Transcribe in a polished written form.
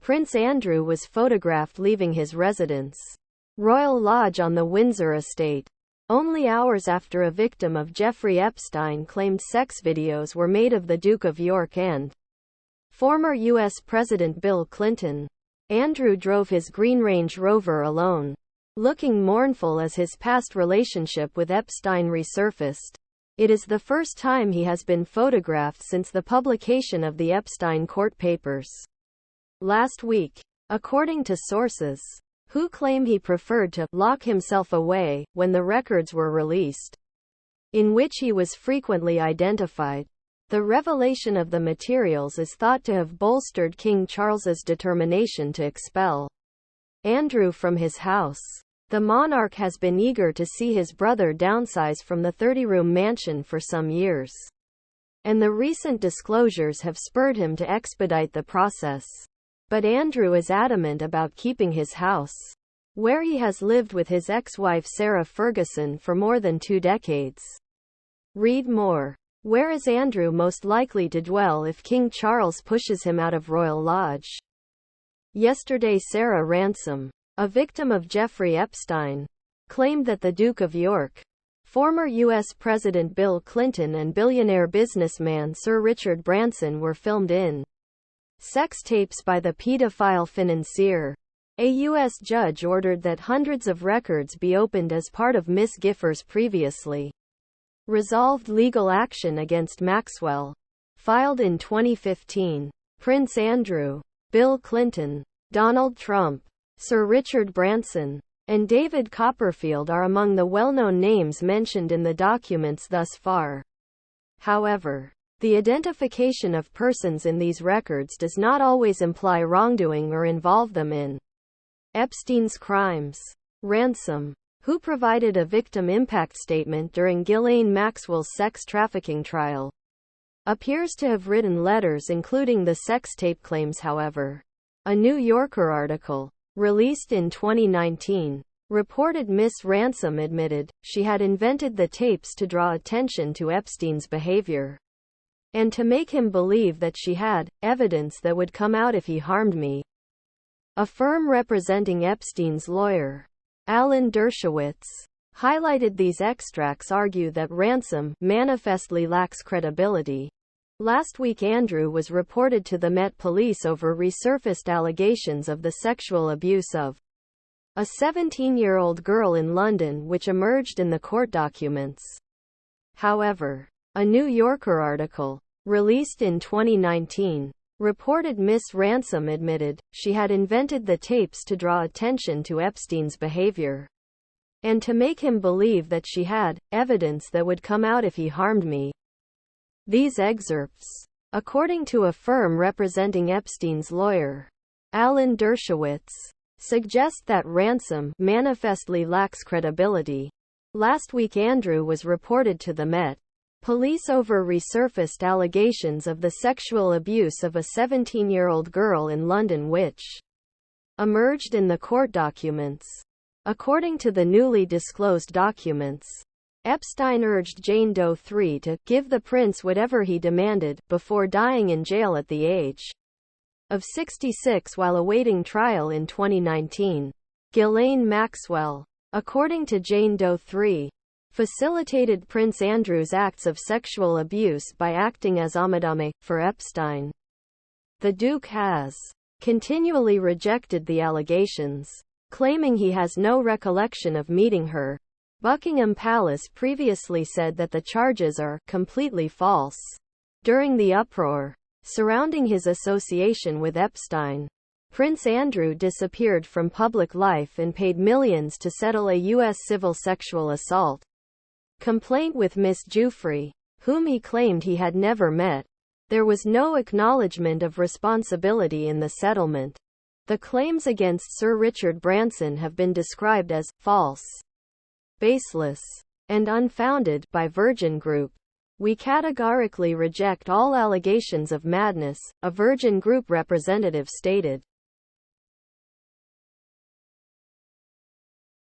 Prince Andrew was photographed leaving his residence, Royal Lodge on the Windsor Estate, only hours after a victim of Jeffrey Epstein claimed sex videos were made of the Duke of York and former U.S. President Bill Clinton. Andrew drove his green Range Rover alone, looking mournful as his past relationship with Epstein resurfaced. It is the first time he has been photographed since the publication of the Epstein court papers last week, according to sources who claim he preferred to lock himself away when the records were released, in which he was frequently identified. The revelation of the materials is thought to have bolstered King Charles's determination to expel Andrew from his house. The monarch has been eager to see his brother downsize from the 30-room mansion for some years, and the recent disclosures have spurred him to expedite the process. But Andrew is adamant about keeping his house, where he has lived with his ex-wife Sarah Ferguson for more than 2 decades. Read more. Where is Andrew most likely to dwell if King Charles pushes him out of Royal Lodge? Yesterday, Sarah Ransom, a victim of Jeffrey Epstein, claimed that the Duke of York, former U.S. President Bill Clinton and billionaire businessman Sir Richard Branson were filmed in sex tapes by the pedophile financier. A U.S. judge ordered that hundreds of records be opened as part of Ms. Gifford's previously resolved legal action against Maxwell, filed in 2015. Prince Andrew, Bill Clinton, Donald Trump, Sir Richard Branson, and David Copperfield are among the well-known names mentioned in the documents thus far. However, the identification of persons in these records does not always imply wrongdoing or involve them in Epstein's crimes. Ransom, who provided a victim impact statement during Ghislaine Maxwell's sex trafficking trial, appears to have written letters including the sex tape claims. However, a New Yorker article, released in 2019, reported Miss Ransom admitted she had invented the tapes to draw attention to Epstein's behavior, and to make him believe that she had evidence that would come out if he harmed me. A firm representing Epstein's lawyer, Alan Dershowitz, highlighted these extracts argue that Ransom manifestly lacks credibility. Last week, Andrew was reported to the Met Police over resurfaced allegations of the sexual abuse of a 17-year-old girl in London, which emerged in the court documents. However, a New Yorker article, released in 2019, reported Miss Ransom admitted she had invented the tapes to draw attention to Epstein's behavior, and to make him believe that she had evidence that would come out if he harmed me. These excerpts, according to a firm representing Epstein's lawyer, Alan Dershowitz, suggest that Ransom manifestly lacks credibility. Last week, Andrew was reported to the Met Police over resurfaced allegations of the sexual abuse of a 17-year-old girl in London, which emerged in the court documents. According to the newly disclosed documents, Epstein urged Jane Doe 3 to give the prince whatever he demanded before dying in jail at the age of 66 while awaiting trial in 2019. Ghislaine Maxwell, according to Jane Doe 3, facilitated Prince Andrew's acts of sexual abuse by acting as amadame for Epstein. The Duke has continually rejected the allegations, claiming he has no recollection of meeting her. Buckingham Palace previously said that the charges are completely false. During the uproar surrounding his association with Epstein, Prince Andrew disappeared from public life and paid millions to settle a U.S. civil sexual assault complaint with Miss Giuffre, whom he claimed he had never met. There was no acknowledgement of responsibility in the settlement. The claims against Sir Richard Branson have been described as false, baseless, and unfounded by Virgin Group. We categorically reject all allegations of madness, a Virgin Group representative stated.